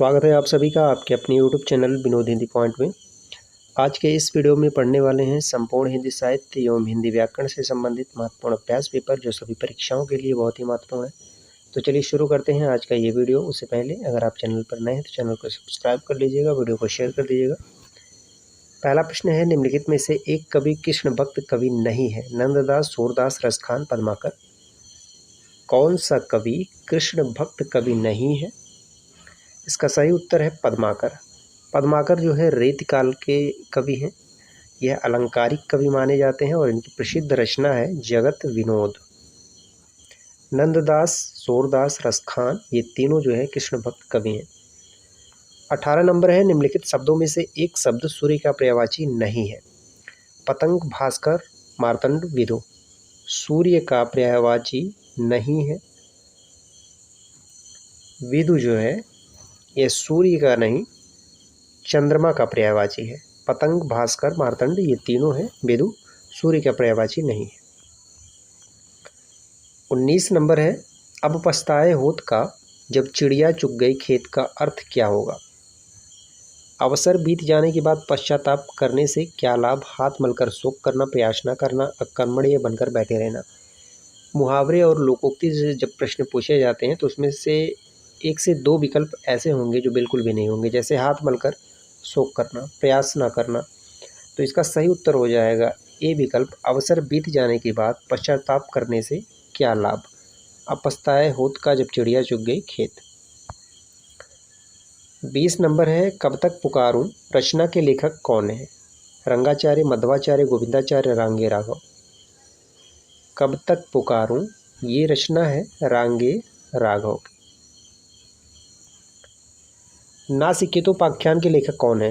स्वागत है आप सभी का आपके अपने YouTube channel Vinod Hindi point में। आज के इस वीडियो में पढ़ने वाले हैं संपूर्ण हिंदी साहित्य एवं हिंदी व्याकरण से संबंधित महत्वपूर्ण अभ्यास पेपर जो सभी परीक्षाओं के लिए बहुत ही महत्वपूर्ण है। तो चलिए शुरू करते हैं आज का ये वीडियो। उससे पहले अगर आप चैनल पर नए हैं तो चैनल को सब्सक्राइब कर लीजिएगा, वीडियो को शेयर कर दीजिएगा। पहला प्रश्न है, निम्नलिखित में से एक कवि कृष्ण भक्त कवि नहीं है? नंददास, सूरदास, रसखान, पद्माकर। कौन सा कवि कृष्ण भक्त कवि नहीं है? इसका सही उत्तर है पद्माकर। पद्माकर जो है रेतकाल के कवि हैं। यह अलंकारिक कवि माने जाते हैं और इनकी प्रसिद्ध रचना है जगत विनोद। नंददास, सूरदास, रसखान ये तीनों जो है कृष्ण भक्त कवि हैं। 18 नंबर है, निम्नलिखित शब्दों में से एक शब्द सूर्य का पर्यायवाची नहीं है? पतंग, भास्कर, मार्तंड, विदु। सूर्य का पर्यायवाची नहीं है। विदु जो है यह सूर्य का नहीं चंद्रमा का पर्यायवाची है। पतंग, भास्कर, मार्तंड ये तीनों हैं, विदु सूर्य का पर्यायवाची नहीं है। 19 नंबर है, अब पछताए होत का जब चिड़िया चुग गई खेत का अर्थ क्या होगा? अवसर बीत जाने के बाद पश्चाताप करने से क्या लाभ? हाथ मलकर शोक करना, प्रयास न करना, अकर्मण्य बनकर बैठे रहना। मुहावरे और लोकोक्ति से जब प्रश्न पूछे जाते हैं तो उसमें से एक से दो विकल्प ऐसे होंगे जो बिल्कुल भी नहीं होंगे, जैसे हाथ मलकर शोक करना, प्रयास ना करना। तो इसका सही उत्तर हो जाएगा ए विकल्प, अवसर बीत जाने के बाद पश्चाताप करने से क्या लाभ? अब पछताए होत का जब चिड़िया चुग गई खेत। 20 नंबर है, कब तक पुकारूं रचना के लेखक कौन है? रंगाचार्य, मध्वाचार्य, गोविंदाचार्य, रांगे राघव। कब तक पुकारूं ये रचना है रांगे राघव की। नासिकेतोपाख्यान के लेखक कौन है?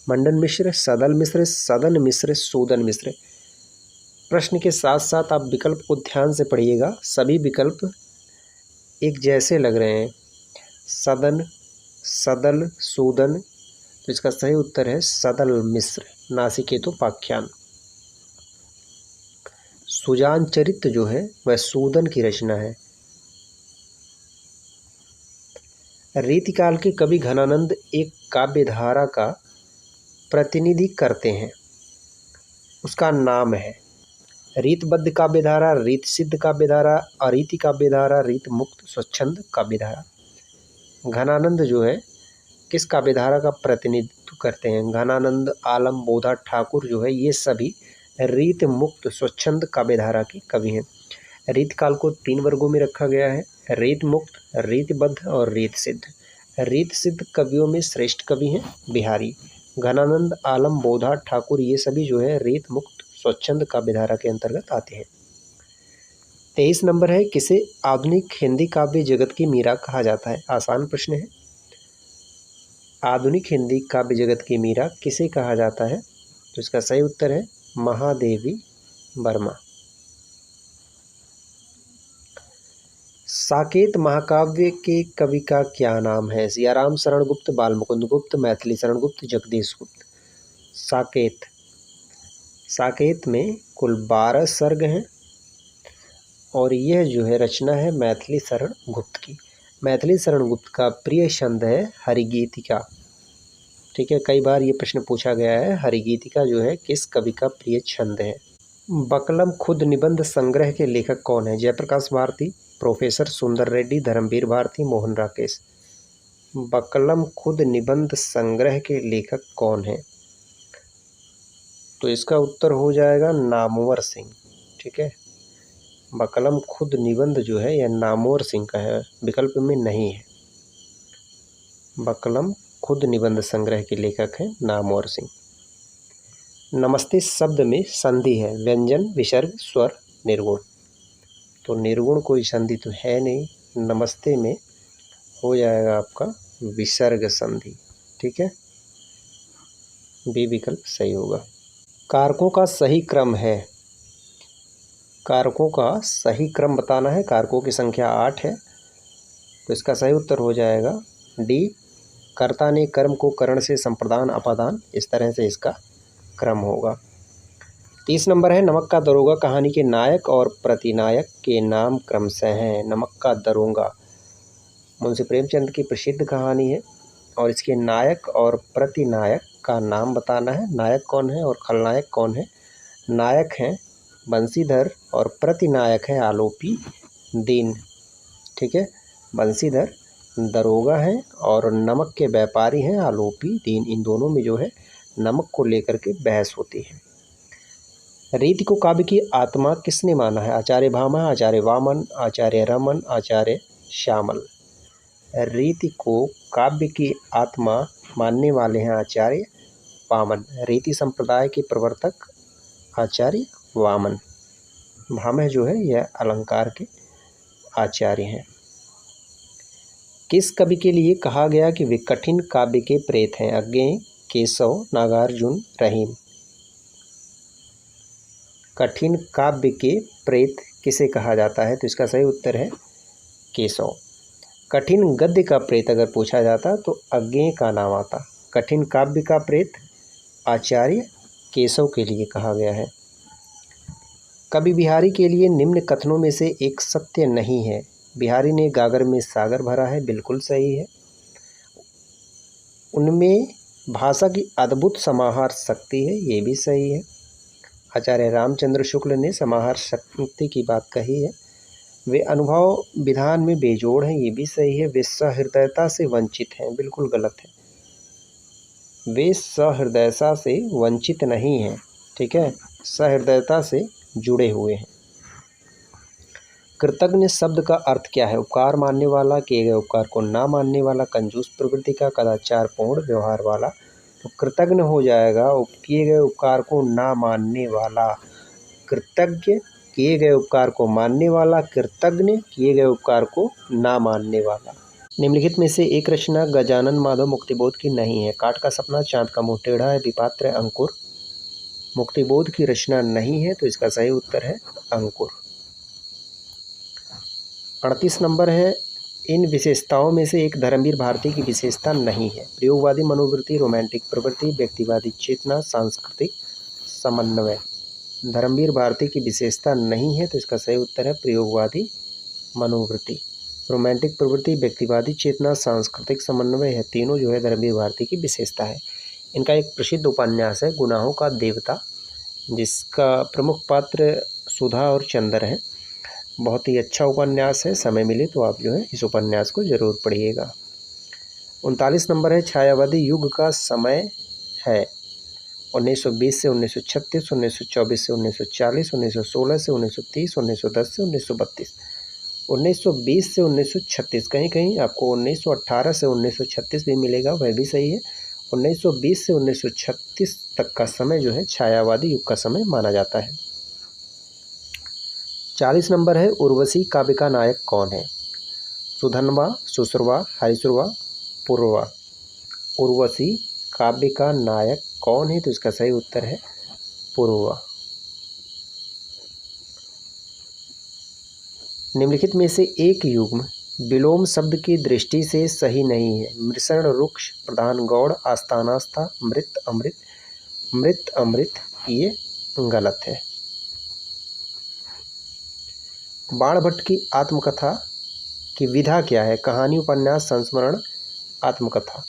मंडन मिश्र, सदल मिश्र, सदन मिश्र, सूदन मिश्र। प्रश्न के साथ साथ आप विकल्प को ध्यान से पढ़िएगा, सभी विकल्प एक जैसे लग रहे हैं। सदन, सदल, सूदन। तो इसका सही उत्तर है सदल मिश्र, नासिकेतोपाख्यान। सुजान चरित्र जो है वह सूदन की रचना है। रीतिकाल के कवि घनानंद एक काव्य धारा का प्रतिनिधि करते हैं, उसका नाम है? रीतबद्ध काव्य धारा, रीत सिद्ध काव्य धारा, अरीति काव्य धारा, रीत मुक्त स्वच्छंद काव्य धारा। घनानंद जो है किस काव्य धारा का प्रतिनिधित्व करते हैं? घनानंद, आलम, बोधा, ठाकुर जो है ये सभी रीत मुक्त स्वच्छंद काव्य धारा के कवि हैं। रीतकाल को 3 वर्गों में रखा गया है, रीत मुक्त, रीतबद्ध और रीत सिद्ध। रीत सिद्ध कवियों में श्रेष्ठ कवि हैं बिहारी। घनानंद, आलम, बोधा, ठाकुर ये सभी जो है रीत मुक्त स्वच्छंद काव्य धारा के अंतर्गत आते हैं। 23 नंबर है, किसे आधुनिक हिंदी काव्य जगत की मीरा कहा जाता है? आसान प्रश्न है। आधुनिक हिंदी काव्य जगत की मीरा किसे कहा जाता है? तो इसका सही उत्तर है महादेवी वर्मा। साकेत महाकाव्य के कवि का क्या नाम है? सियाराम शरण गुप्त, बालमुकुंद गुप्त, मैथिली शरण गुप्त, जगदीश गुप्त। साकेत, साकेत में कुल 12 सर्ग हैं और यह जो है रचना है मैथिली शरण गुप्त की। मैथिली शरण गुप्त का प्रिय छंद है हरिगीतिका। ठीक है, कई बार ये प्रश्न पूछा गया है, हरिगीतिका जो है किस कवि का प्रिय छंद है? बकलम खुद निबंध संग्रह के लेखक कौन है? जयप्रकाश भारती, प्रोफेसर सुंदर रेड्डी, धर्मवीर भारती, मोहन राकेश। बकलम खुद निबंध संग्रह के लेखक कौन है? तो इसका उत्तर हो जाएगा नामवर सिंह। ठीक है, बकलम खुद निबंध जो है यह नामवर सिंह का है, विकल्प में नहीं है। बकलम खुद निबंध संग्रह के लेखक हैं नामवर सिंह। नमस्ते शब्द में संधि है, व्यंजन, विसर्ग, स्वर, निर्गुण। तो निर्गुण कोई संधि तो है नहीं, नमस्ते में हो जाएगा आपका विसर्ग संधि। ठीक है, बी विकल्प सही होगा। कारकों का सही क्रम है, कारकों का सही क्रम बताना है। कारकों की संख्या 8 है, तो इसका सही उत्तर हो जाएगा डी, कर्ता ने कर्म को करण से संप्रदान अपादान, इस तरह से इसका क्रम होगा। 30 नंबर है, नमक का दरोगा कहानी के नायक और प्रतिनायक के नाम क्रमशः हैं? नमक का दरोगा मुंशी प्रेमचंद की प्रसिद्ध कहानी है। और इसके नायक और प्रतिनायक का नाम बताना है। नायक कौन है और खलनायक कौन है? नायक हैं बंसीधर और प्रतिनायक है आलोपी दीन। ठीक है, बंसीधर दरोगा हैं और नमक के व्यापारी हैं आलोपी दीन। इन दोनों में जो है नमक को लेकर के बहस होती है। रीति को काव्य की आत्मा किसने माना है? आचार्य भामा, आचार्य वामन, आचार्य रमन, आचार्य श्यामल। रीति को काव्य की आत्मा मानने वाले हैं आचार्य वामन। रीति संप्रदाय के प्रवर्तक आचार्य वामन। भामह जो है यह अलंकार के आचार्य हैं। किस कवि के लिए कहा गया कि वे कठिन काव्य के प्रेत हैं? अज्ञेय, केशव, नागार्जुन, रहीम। कठिन काव्य के प्रेत किसे कहा जाता है? तो इसका सही उत्तर है केशव। कठिन गद्य का प्रेत अगर पूछा जाता तो अज्ञेय का नाम आता। कठिन काव्य का प्रेत आचार्य केशव के लिए कहा गया है। कवि बिहारी के लिए निम्न कथनों में से एक सत्य नहीं है। बिहारी ने गागर में सागर भरा है, बिल्कुल सही है। उनमें भाषा की अद्भुत समाहार शक्ति है, ये भी सही है। आचार्य रामचंद्र शुक्ल ने समाहार शक्ति की बात कही है। वे अनुभव विधान में बेजोड़ हैं, ये भी सही है। वे सहृदयता से वंचित हैं, बिल्कुल गलत है। वे सहृदयता से वंचित नहीं हैं, ठीक है, सहृदयता से जुड़े हुए हैं। कृतज्ञ शब्द का अर्थ क्या है? उपकार मानने वाला, किए गए उपकार को ना मानने वाला, कंजूस प्रवृत्ति का, कदाचार पूर्ण व्यवहार वाला। तो कृतज्ञ हो जाएगा किए गए उपकार को ना मानने वाला। कृतज्ञ किए गए उपकार को मानने वाला, कृतज्ञ किए गए उपकार को ना मानने वाला। निम्नलिखित में से एक रचना गजानन माधव मुक्तिबोध की नहीं है। काठ का सपना, चांद का मुंह टेढ़ा है, विपात्र है, अंकुर। मुक्तिबोध की रचना नहीं है, तो इसका सही उत्तर है अंकुर। 38 नंबर है, इन विशेषताओं में से एक धर्मवीर भारती की विशेषता नहीं है। प्रयोगवादी मनोवृत्ति, रोमांटिक प्रवृत्ति, व्यक्तिवादी चेतना, सांस्कृतिक समन्वय। धर्मवीर भारती की विशेषता नहीं है, तो इसका सही उत्तर है प्रयोगवादी मनोवृत्ति। रोमांटिक प्रवृत्ति, व्यक्तिवादी चेतना, सांस्कृतिक समन्वय है तीनों जो है धर्मवीर भारती की विशेषता है। इनका एक प्रसिद्ध उपन्यास है गुनाहों का देवता, जिसका प्रमुख पात्र सुधा और चंद्र है। बहुत ही अच्छा उपन्यास है, समय मिले तो आप जो है इस उपन्यास को जरूर पढ़िएगा। 39 नंबर है, छायावादी युग का समय है 1920 से 1936, 1924 से 1940, 1916 से 1930, 1910 से 1932। 1920 से 1936, कहीं कहीं आपको 1918 से 1936 भी मिलेगा, वह भी सही है। 1920 से 1936 तक का समय जो है छायावादी युग का समय माना जाता है। 40 नंबर है, उर्वशी काव्य का नायक कौन है? सुधन्वा, सुश्रवा, हरिश्रवा, पूर्वा। उर्वशी काव्य का नायक कौन है? तो इसका सही उत्तर है पूर्वा। निम्नलिखित में से एक युग्म विलोम शब्द की दृष्टि से सही नहीं है। मृषण, रुक्ष, प्रधान, गौड़, आस्थानास्था, मृत, अमृत। मृत अमृत ये गलत है। बाणभट्ट की आत्मकथा की विधा क्या है? कहानी, उपन्यास, संस्मरण, आत्मकथा।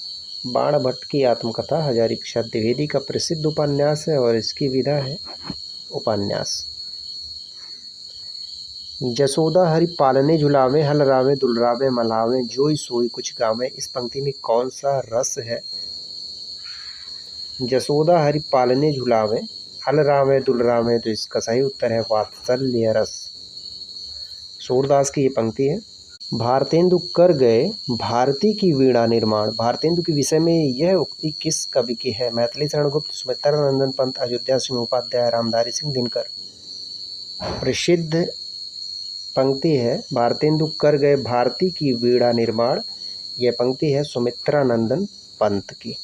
बाणभट्ट की आत्मकथा हजारी प्रसाद द्विवेदी का प्रसिद्ध उपन्यास है और इसकी विधा है उपन्यास। जसोदा हरि पालने झुलावे, हल रावे दुलरावे मलावे, जोई सोई कुछ गावे। इस पंक्ति में कौन सा रस है? जसोदा हरि पालने झुलावे, हल रावे दुलरावे, तो इसका सही उत्तर है वात्सल्य रस। सूरदास की ये पंक्ति है। भारतेंदु कर गए भारती की वीणा निर्माण। भारतेंदु के विषय में यह उक्ति किस कवि की है? मैथिली शरण गुप्त, सुमित्रा नंदन पंत, अयोध्या सिंह उपाध्याय, रामधारी सिंह दिनकर। प्रसिद्ध पंक्ति है भारतेंदु कर गए भारती की वीणा निर्माण, यह पंक्ति है सुमित्रा नंदन पंत की।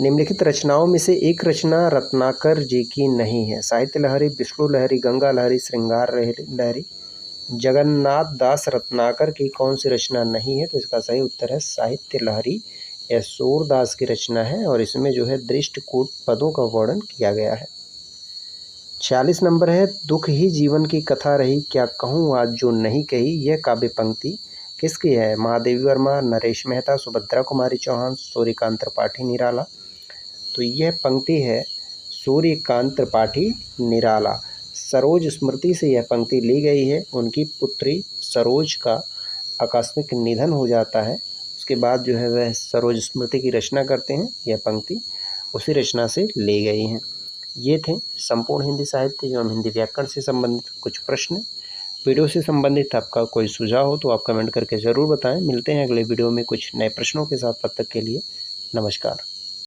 निम्नलिखित रचनाओं में से एक रचना रत्नाकर जी की नहीं है। साहित्य लहरी, विष्णु लहरी, गंगा लहरी, श्रृंगार लहरी। जगन्नाथ दास रत्नाकर की कौन सी रचना नहीं है? तो इसका सही उत्तर है साहित्य लहरी। यह सूरदास की रचना है और इसमें जो है दृष्टकूट पदों का वर्णन किया गया है। 46 नंबर है, दुख ही जीवन की कथा रही, क्या कहूँ आज जो नहीं कही। यह काव्य पंक्ति किसकी है? महादेवी वर्मा, नरेश मेहता, सुभद्रा कुमारी चौहान, सूर्यकांत त्रिपाठी निराला। तो यह पंक्ति है सूर्यकांत त्रिपाठी निराला। सरोज स्मृति से यह पंक्ति ली गई है। उनकी पुत्री सरोज का आकस्मिक निधन हो जाता है, उसके बाद जो है वह सरोज स्मृति की रचना करते हैं। यह पंक्ति उसी रचना से ली गई हैं। ये थे संपूर्ण हिंदी साहित्य एवं हिंदी व्याकरण से संबंधित कुछ प्रश्न। वीडियो से संबंधित आपका कोई सुझाव हो तो आप कमेंट करके ज़रूर बताएं। मिलते हैं अगले वीडियो में कुछ नए प्रश्नों के साथ। तब तक के लिए नमस्कार।